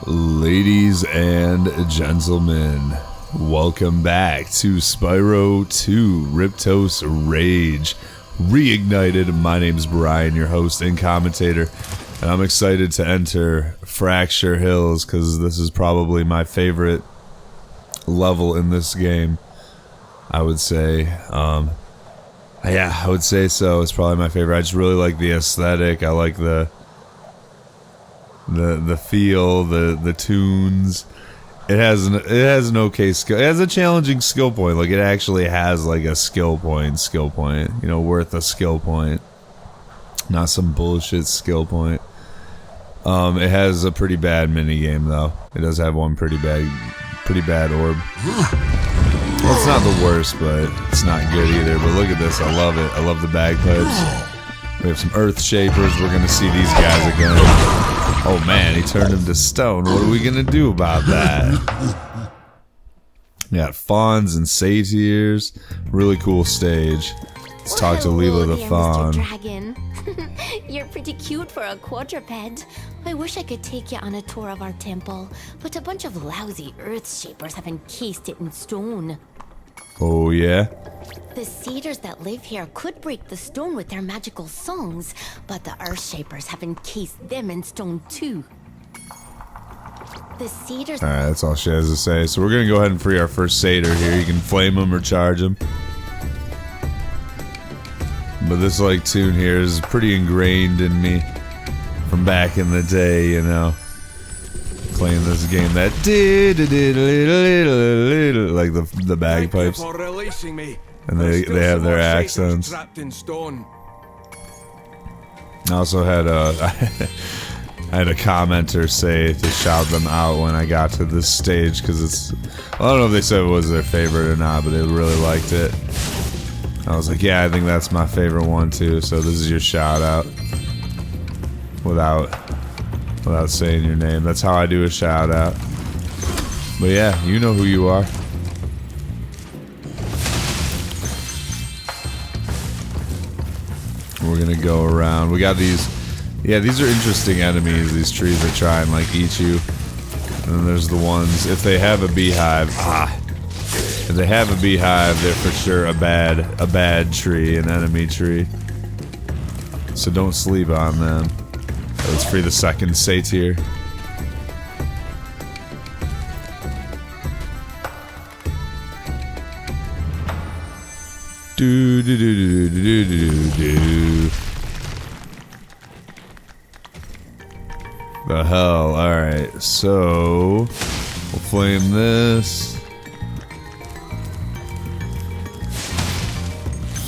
Ladies and gentlemen, welcome back to Spyro 2 Ripto's Rage Reignited. My name's Brian, your host and commentator, and I'm excited to enter Fracture Hills because this is probably my favorite level in this game. I would say, yeah, I would say so. It's probably my favorite. I just really like the aesthetic. I like the feel, the tunes. It has an okay skill. It has a challenging skill point. Like, it actually has like a skill point, you know, worth a skill point. Not some bullshit skill point. It has a pretty bad mini game though. It does have one pretty bad orb. Well, it's not the worst, but it's not good either. But look at this, I love it. I love the bagpipes. We have some earth shapers. We're gonna see these guys again. Oh man, he turned him to stone. What are we gonna do about that? We got fawns and satyrs. Really cool stage. Let's talk to Leela the fawn. Mr. Dragon. You're pretty cute for a quadruped. I wish I could take you on a tour of our temple, but a bunch of lousy earth shapers have encased it in stone. Oh yeah? The Satyrs that live here could break the stone with their magical songs, but the earth shapers have encased them in stone too. The Satyrs... Alright, that's all she has to say. So we're gonna go ahead and free our first satyr here. You can flame him or charge him. But this like tune here is pretty ingrained in me from back in the day, you know. Playing this game, that like the bagpipes, and they have their accents. I also had I had a commenter say to shout them out when I got to this stage because it's, I don't know if they said it was their favorite or not, but they really liked it. I was like, yeah, I think that's my favorite one too. So this is your shout out without saying your name. That's how I do a shout out. But yeah, you know who you are. We're gonna go around. We got these. Yeah, these are interesting enemies. These trees that try and like eat you. And then there's the ones, if they have a beehive. If they have a beehive, they're for sure a bad tree, an enemy tree. So don't sleep on them. Let's free the second satyr. Do do do do do do do. The hell! All right, so we'll flame this.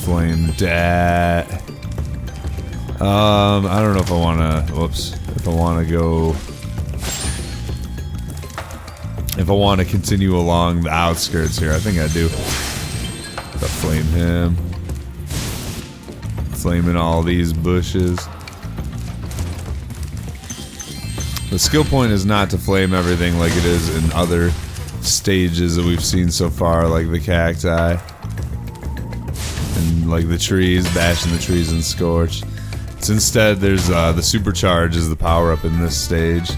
Flame that. I don't know if I wanna, if I wanna continue along the outskirts here. I think I do. Gotta flame him. Flaming all these bushes. The skill point is not to flame everything like it is in other stages that we've seen so far, like the cacti. And like the trees, bashing the trees and scorch. So instead, there's the supercharge is the power up in this stage,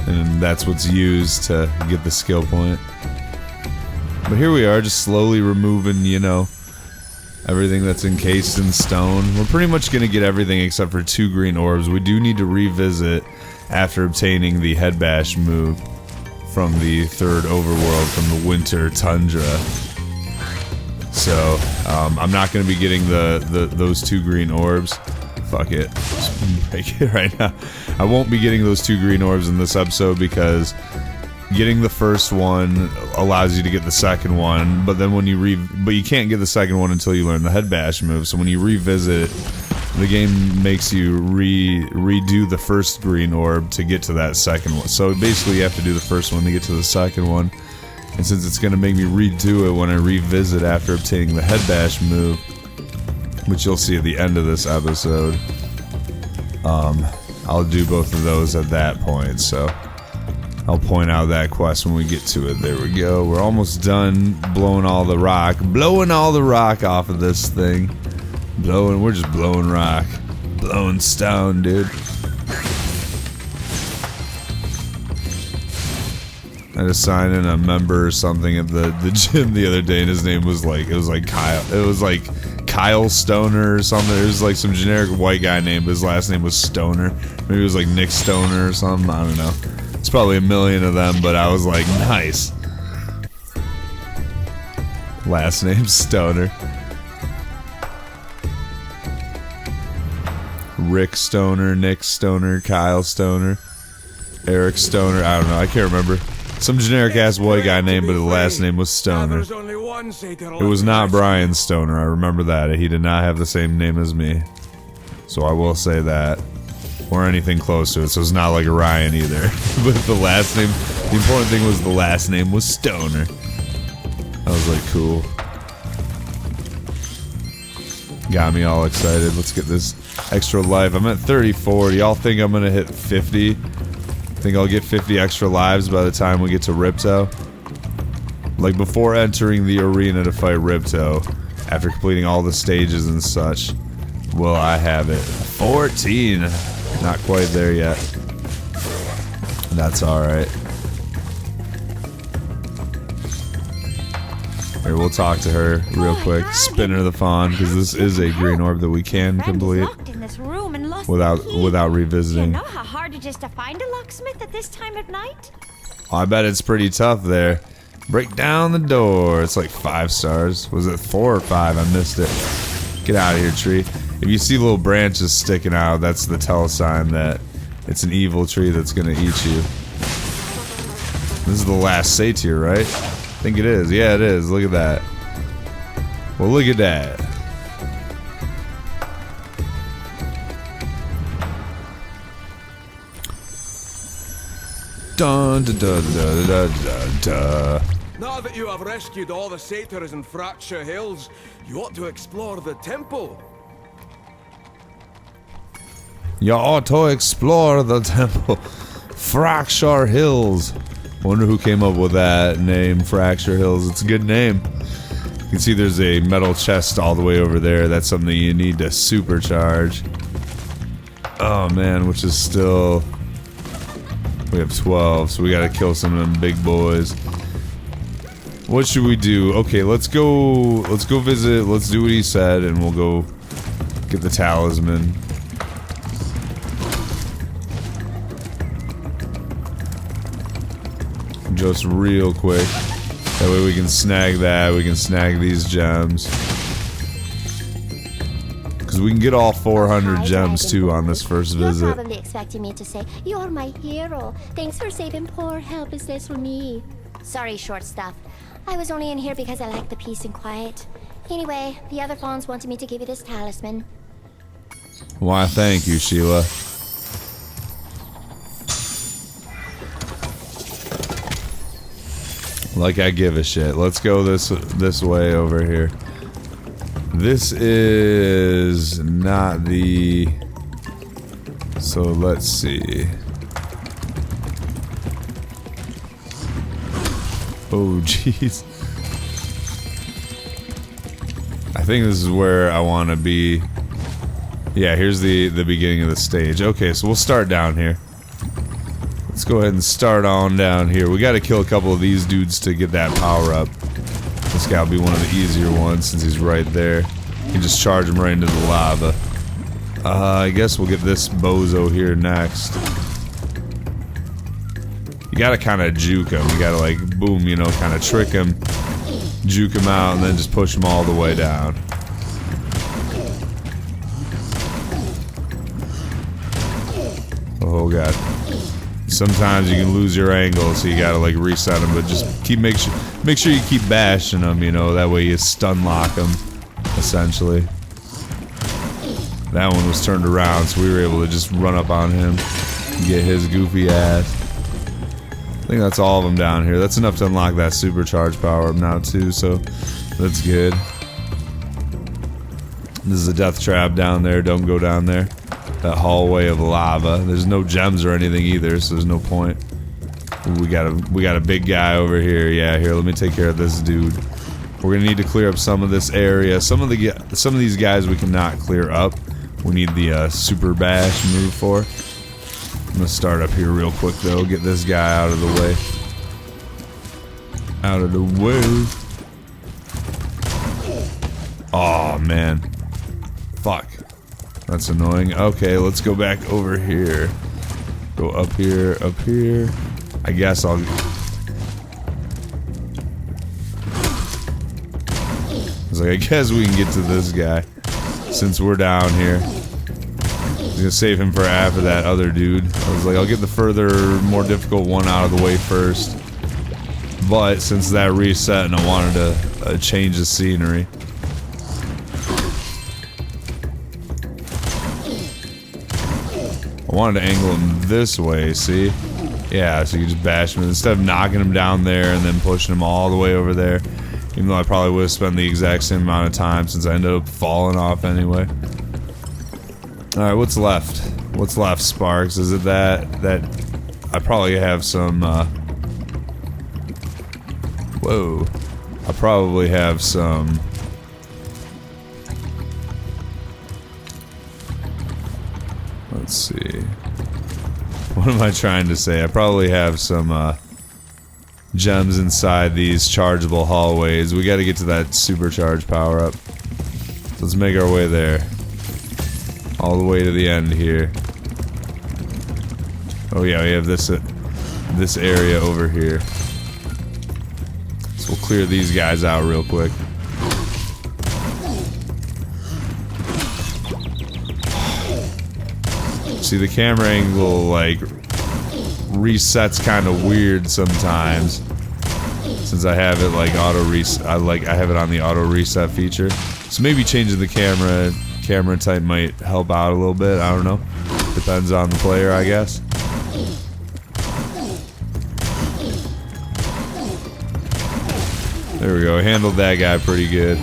and that's what's used to get the skill point. But here we are, just slowly removing, you know, everything that's encased in stone. We're pretty much gonna get everything except for 2 green orbs. We do need to revisit after obtaining the head bash move from the 3rd overworld, from the winter tundra. So I'm not going to be getting those 2 green orbs. Fuck it, just break it right now. I won't be getting those 2 green orbs in this episode because getting the first one allows you to get the second one. But then when but you can't get the second one until you learn the head bash move. So when you revisit, the game makes you redo the first green orb to get to that second one. So basically, you have to do the first one to get to the second one. And since it's going to make me redo it when I revisit after obtaining the head bash move, which you'll see at the end of this episode, I'll do both of those at that point. So I'll point out that quest when we get to it. There we go. We're almost done blowing all the rock off of this thing. We're just blowing rock. Blowing stone, dude. I just signed in a member or something at the gym the other day, and his name was like, it was like Kyle Stoner or something. It was like some generic white guy name, but his last name was Stoner. Maybe it was like Nick Stoner or something. I don't know. It's probably a million of them, but I was like, nice. Last name Stoner. Rick Stoner, Nick Stoner, Kyle Stoner, Eric Stoner. I don't know. I can't remember. Some generic ass white guy name, but the last name was Stoner. It was not Brian Stoner. I remember that. He did not have the same name as me. So I will say that. Or anything close to it. So it's not like Ryan either. But the last name, the important thing was the last name was Stoner. I was like, cool. Got me all excited. Let's get this extra life. I'm at 34. Do y'all think I'm gonna hit 50? Think I'll get 50 extra lives by the time we get to Ripto? Like before entering the arena to fight Ripto, after completing all the stages and such, will I have it? 14! Not quite there yet. That's alright. Here, we'll talk to her real quick. Spin her the fawn, because this is a green orb that we can complete without revisiting. You know how hard it is to find a locksmith at this time of night? Oh, I bet it's pretty tough there. Break down the door. It's like 5 stars. Was it 4 or 5? I missed it. Get out of here, tree. If you see little branches sticking out, that's the tell-sign that it's an evil tree that's gonna eat you. This is the last Satyr, right? I think it is. Yeah, it is. Look at that. Well, look at that. Dun dun dun dun dun dun dun. Now that you have rescued all the Satyrs in Fracture Hills, you ought to explore the temple. You ought to explore the temple. Fracture Hills. Wonder who came up with that name, Fracture Hills. It's a good name. You can see there's a metal chest all the way over there. That's something you need to supercharge. Oh man, which is still... We have 12, so we gotta kill some of them big boys. What should we do? Okay, let's go visit, let's do what he said, and we'll go get the talisman. Just real quick. That way we can snag that, we can snag these gems. Because we can get all 400 gems too on this first visit. You're probably expecting me to say, "You're my hero. Thanks for saving poor, helpless little me." Sorry, short stuff. I was only in here because I like the peace and quiet. Anyway, the other fawns wanted me to give you this talisman. Why, thank you, Sheila. Like I give a shit. Let's go this way over here. This is not the... So let's see. Oh jeez. I think this is where I want to be. Yeah, here's the beginning of the stage. Okay, so we'll start down here. Let's go ahead and start on down here. We gotta kill a couple of these dudes to get that power up. This guy will be one of the easier ones since he's right there. You can just charge him right into the lava. I guess we'll get this bozo here next. You gotta kind of juke him. You gotta like, boom, you know, kind of trick him, juke him out, and then just push him all the way down. Oh god. Sometimes you can lose your angle, so you gotta like reset them, but just make sure you keep bashing them, you know, that way you stun lock them, essentially. That one was turned around, so we were able to just run up on him and get his goofy ass. I think that's all of them down here. That's enough to unlock that supercharge power up now too, so that's good. This is a death trap down there, don't go down there. That hallway of lava. There's no gems or anything either, so there's no point. Ooh, we got a big guy over here. Yeah, here, let me take care of this dude. We're gonna need to clear up some of this area. Some of these guys we cannot clear up. We need the super bash move for. I'm gonna start up here real quick though. Get this guy out of the way. Out of the way. Oh man. Fuck. That's annoying. Okay, let's go back over here. Go up here, up here. I guess I'll... I was like, I guess we can get to this guy since we're down here. I was gonna save him for after that other dude. I was like, I'll get the further, more difficult one out of the way first. But since that reset and I wanted to change the scenery. I wanted to angle him this way, see? Yeah, so you just bash him instead of knocking him down there and then pushing him all the way over there. Even though I probably would have spent the exact same amount of time since I ended up falling off anyway. Alright, what's left? What's left, Sparks? Is it that I probably have some whoa. I probably have some let's see. What am I trying to say? I probably have some gems inside these chargeable hallways. We gotta get to that supercharged power up. Let's make our way there. All the way to the end here. Oh yeah, we have this area over here. So we'll clear these guys out real quick. See, the camera angle like resets kind of weird sometimes since I have it like auto reset. I have it on the auto reset feature. So maybe changing the camera type might help out a little bit. I don't know. Depends on the player, I guess. There we go. Handled that guy pretty good.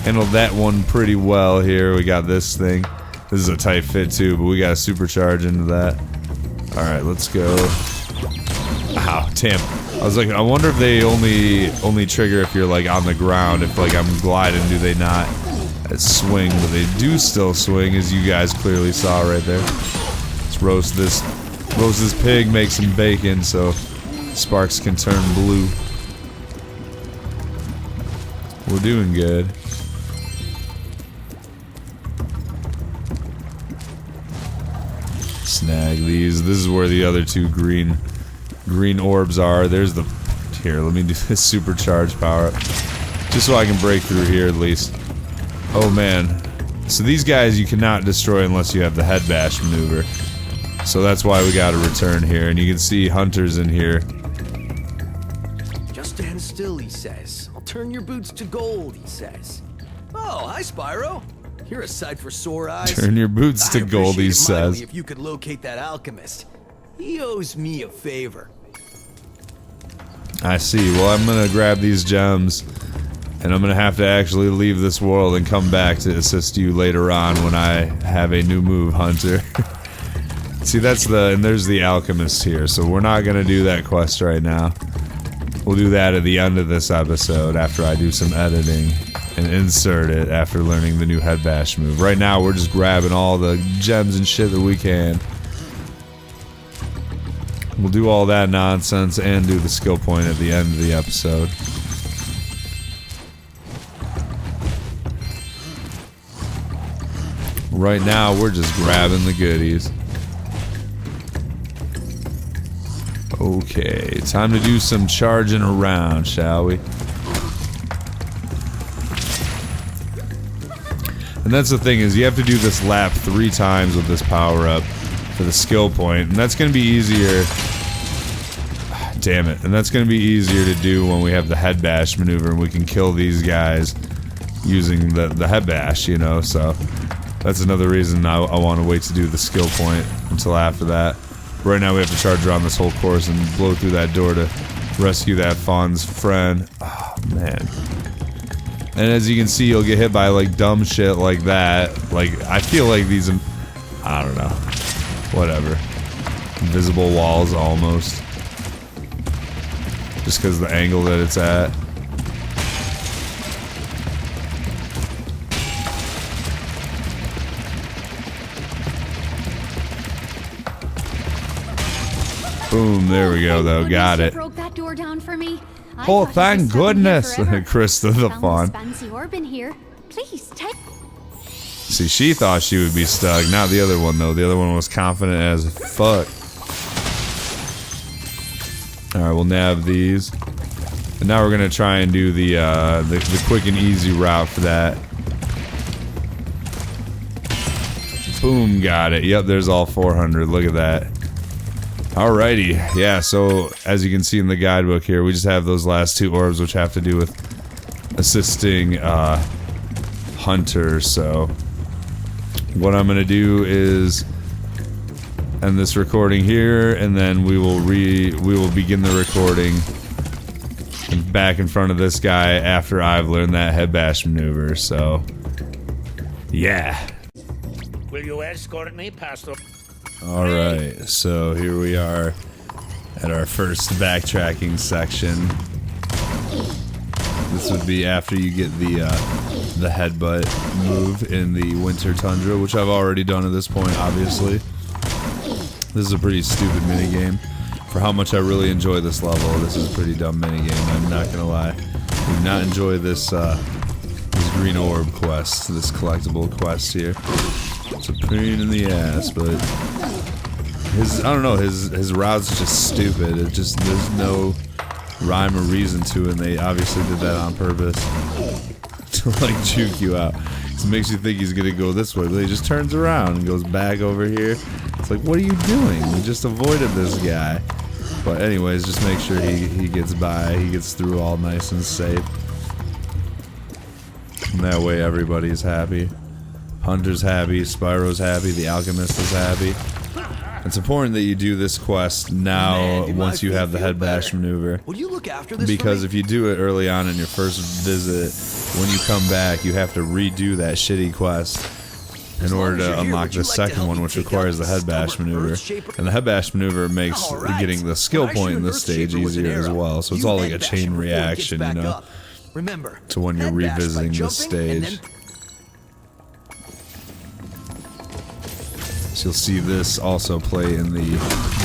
Handled that one pretty well here. We got this thing. This is a tight fit too, but we got to supercharge into that. Alright, let's go. Ow, damn. I was like, I wonder if they only trigger if you're like on the ground. If like I'm gliding, do they not swing? But they do still swing, as you guys clearly saw right there. Let's roast this pig, make some bacon so Sparks can turn blue. We're doing good. Snag these. This is where the other two green orbs are. There's the... Here, let me do this supercharged power up. Just so I can break through here at least. Oh man. So these guys you cannot destroy unless you have the head bash maneuver. So that's why we gotta return here. And you can see hunters in here. Just stand still, he says. I'll turn your boots to gold, he says. Oh, hi, Spyro. You're a sight for sore eyes. Turn your boots to gold, he says. If you could locate that alchemist. He owes me a favor. I see. Well, I'm gonna grab these gems, and I'm gonna have to actually leave this world and come back to assist you later on when I have a new move, Hunter. See, and there's the alchemist here, so we're not gonna do that quest right now. We'll do that at the end of this episode after I do some editing and insert it after learning the new head bash move. Right now, we're just grabbing all the gems and shit that we can. We'll do all that nonsense and do the skill point at the end of the episode. Right now, we're just grabbing the goodies. Okay, time to do some charging around, shall we? And that's the thing, is you have to do this lap 3 times with this power-up for the skill point, and that's going to be easier... Damn it. And that's going to be easier to do when we have the head bash maneuver and we can kill these guys using the head bash, you know, so... That's another reason I want to wait to do the skill point until after that. Right now we have to charge around this whole course and blow through that door to rescue that Fawn's friend. Oh, man. And as you can see, you'll get hit by, like, dumb shit like that. Like, I feel like these... I don't know. Whatever. Invisible walls, almost. Just because of the angle that it's at. Boom, there we go, though. Got it. Broke that door down for me. I Oh, thought it thank was stuck in here goodness. forever. Krista the Found fawn. this fancy orb in here. Please take. See, she thought she would be stuck. Not the other one, though. The other one was confident as fuck. Alright, we'll nab these. And now we're gonna try and do the quick and easy route for that. Boom, got it. Yep, there's all 400. Look at that. Alrighty. Yeah, so as you can see in the guidebook here, we just have those last 2 orbs, which have to do with assisting Hunter. So what I'm gonna do is end this recording here, and then we will begin the recording back in front of this guy after I've learned that head bash maneuver. So yeah. Will you escort me past the... Alright, so here we are at our first backtracking section. This would be after you get the headbutt move in the Winter Tundra, which I've already done at this point, obviously. This is a pretty stupid minigame. For how much I really enjoy this level, this is a pretty dumb minigame, I'm not gonna lie. I do not enjoy this Green Orb quest, this collectible quest here. It's a pain in the ass, but his route's just stupid. It just, there's no rhyme or reason to it, and they obviously did that on purpose to like juke you out. It makes you think he's gonna go this way, but he just turns around and goes back over here. It's like, what are you doing? You just avoided this guy. But anyways, just make sure he gets by, he gets through all nice and safe. And that way everybody's happy. Hunter's happy, Spyro's happy, the Alchemist is happy. It's important that you do this quest now, once you have the head bash maneuver. Will you look after this Because if you do it early on in your first visit, when you come back, you have to redo that shitty quest in order to unlock the second one, which requires the head bash maneuver. And the head bash maneuver makes getting the skill point in this stage easier as well. So it's all like a chain reaction, you know, to when you're revisiting this stage. So you'll see this also play in the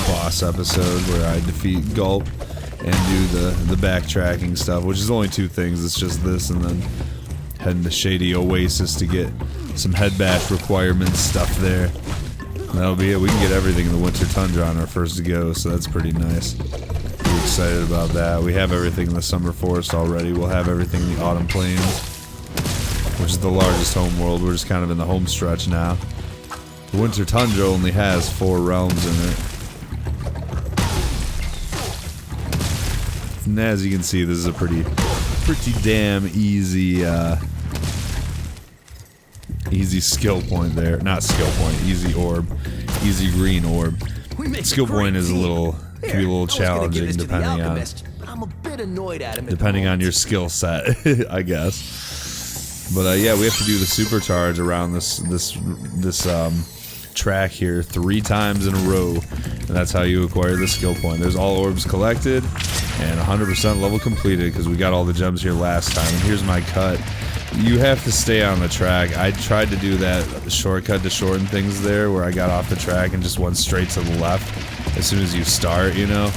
boss episode where I defeat Gulp and do the backtracking stuff, which is only 2 things. It's just this and then heading to Shady Oasis to get some head bash requirements stuff there. And that'll be it. We can get everything in the Winter Tundra on our first go, so that's pretty nice. Pretty excited about that. We have everything in the Summer Forest already. We'll have everything in the Autumn Plains, which is the largest home world. We're just kind of in the home stretch now. The Winter Tundra only has 4 realms in it. And as you can see, this is a pretty damn easy easy skill point there. Not skill point, easy orb. Easy green orb. Skill point is can be a little challenging depending on your skill set, I guess. But yeah, we have to do the supercharge around this track here 3 times in a row, and that's how you acquire the skill point. There's all orbs collected and 100% level completed because we got all the gems here last time. And here's my cut. You have to stay on the track. I tried to do that shortcut to shorten things there, where I got off the track and just went straight to the left as soon as you start, you know,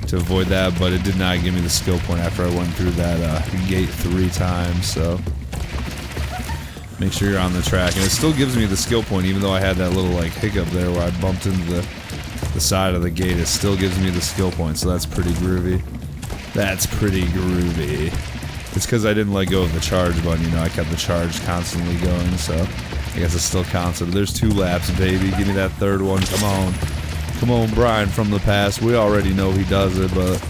to avoid that, but it did not give me the skill point after I went through that gate 3 times. So make sure you're on the track, and it still gives me the skill point, even though I had that little like hiccup there where I bumped into the side of the gate. It still gives me the skill point, so that's pretty groovy. That's pretty groovy. It's because I didn't let go of the charge button, you know, I kept the charge constantly going, so I guess it still counts. So there's 2 laps, baby. Give me that 3rd one. Come on. Come on, Brian from the past. We already know he does it, but,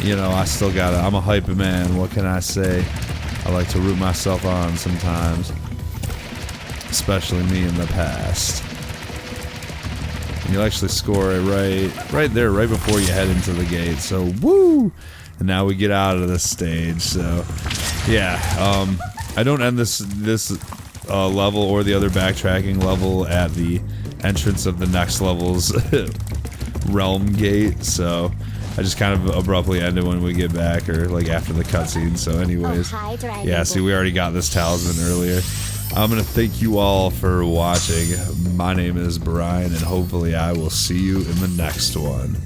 you know, I still got it. I'm a hype man. What can I say? I like to root myself on sometimes. Especially me in the past. And you'll actually score it right there, right before you head into the gate. So, woo! And now we get out of this stage. So, yeah. I don't end this level or the other backtracking level at the entrance of the next level's realm gate. So, I just kind of abruptly end it when we get back, or like after the cutscene. So, anyways, yeah. See, we already got this talisman earlier. I'm gonna thank you all for watching. My name is Brian, and hopefully I will see you in the next one.